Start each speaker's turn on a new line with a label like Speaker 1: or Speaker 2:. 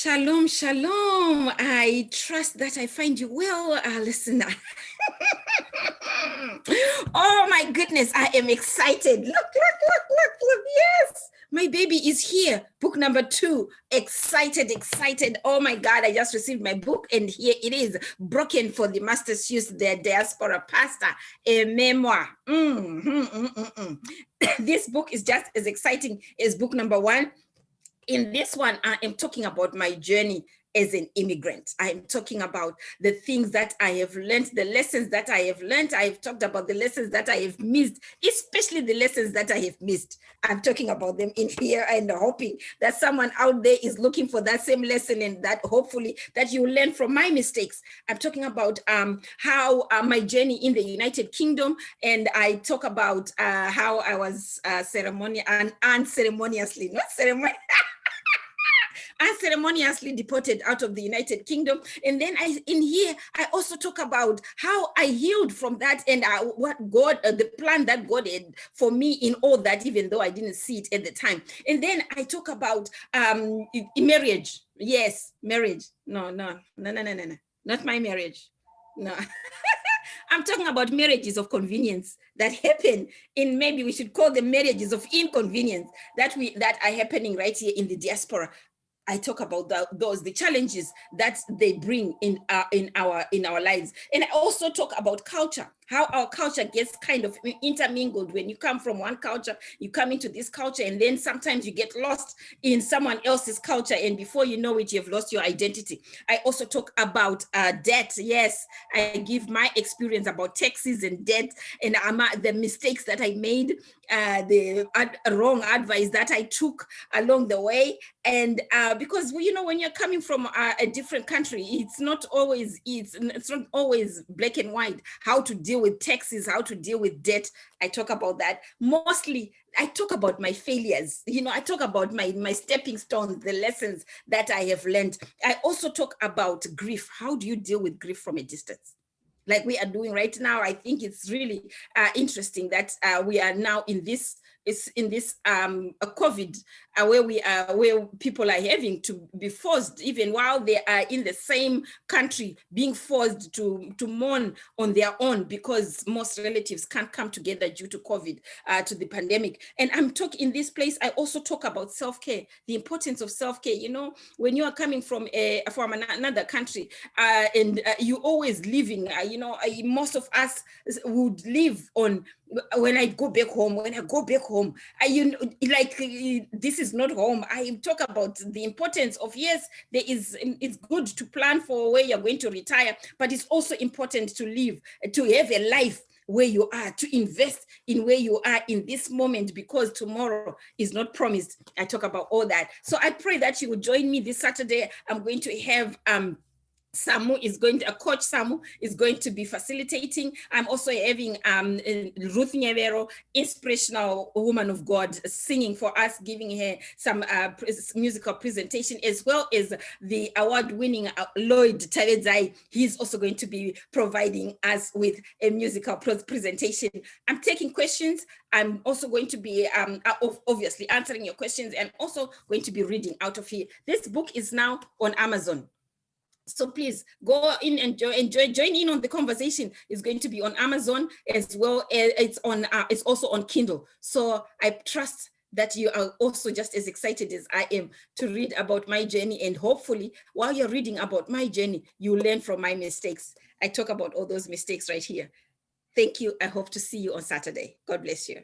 Speaker 1: Shalom, shalom. I trust that I find you well, listener. Oh my goodness, I am excited. Look. Yes, my baby is here. Book number 2. Excited. Oh my God, I just received my book and here it is. Broken for the Master's Use, the Diaspora Pastor, a memoir. This book is just as exciting as book number 1. In this one, I am talking about my journey as an immigrant. I am talking about the things that I have learned, the lessons that I have learned. I have talked about the lessons that I have missed, especially the lessons that I have missed. I'm talking about them in here and hoping that someone out there is looking for that same lesson and that hopefully that you learn from my mistakes. I'm talking about how my journey in the United Kingdom, and I talk about how I was unceremoniously, not ceremony. Unceremoniously deported out of the United Kingdom. And then in here, I also talk about how I healed from that and what God, the plan that God had for me in all that, even though I didn't see it at the time. And then I talk about marriage. Yes, marriage. No, not my marriage. No. I'm talking about marriages of convenience that happen in, maybe we should call them marriages of inconvenience that are happening right here in the diaspora. I talk about the challenges that they bring in our lives. And I also talk about culture, how our culture gets kind of intermingled. When you come from one culture, you come into this culture, and then sometimes you get lost in someone else's culture, and before you know it, you've lost your identity. I also talk about debt. Yes, I give my experience about taxes and debt, and the mistakes that I made, the wrong advice that I took along the way. And because when you're coming from a different country, it's not always black and white. How to deal with taxes, how to deal with debt. I talk about that. Mostly, I talk about my failures. I talk about my stepping stones, the lessons that I have learned. I also talk about grief. How do you deal with grief from a distance? Like we are doing right now. I think it's really interesting that we are now in this COVID, where people are having to be forced, even while they are in the same country, being forced to mourn on their own because most relatives can't come together due to COVID, to the pandemic. And I'm talking in this place, I also talk about self-care, the importance of self-care. When you are coming from another country, and you always living, most of us would live on, when I go back home, this is not home. I talk about the importance of, yes, it's good to plan for where you're going to retire, but it's also important to live, to have a life where you are, to invest in where you are in this moment, because tomorrow is not promised. I talk about all that. So I pray that you will join me this Saturday. I'm going to have Coach Samu is going to be facilitating. I'm also having Ruth Nyevero, inspirational woman of God, singing for us, giving her some musical presentation, as well as the award-winning Lloyd Tavedzai. He's also going to be providing us with a musical presentation. I'm taking questions. I'm also going to be obviously answering your questions, and also going to be reading out of here. This book is now on Amazon. So please go in and join in on the conversation. It's going to be on Amazon, as well as it's also on Kindle. So I trust that you are also just as excited as I am to read about my journey. And hopefully, while you're reading about my journey, you learn from my mistakes. I talk about all those mistakes right here. Thank you. I hope to see you on Saturday. God bless you.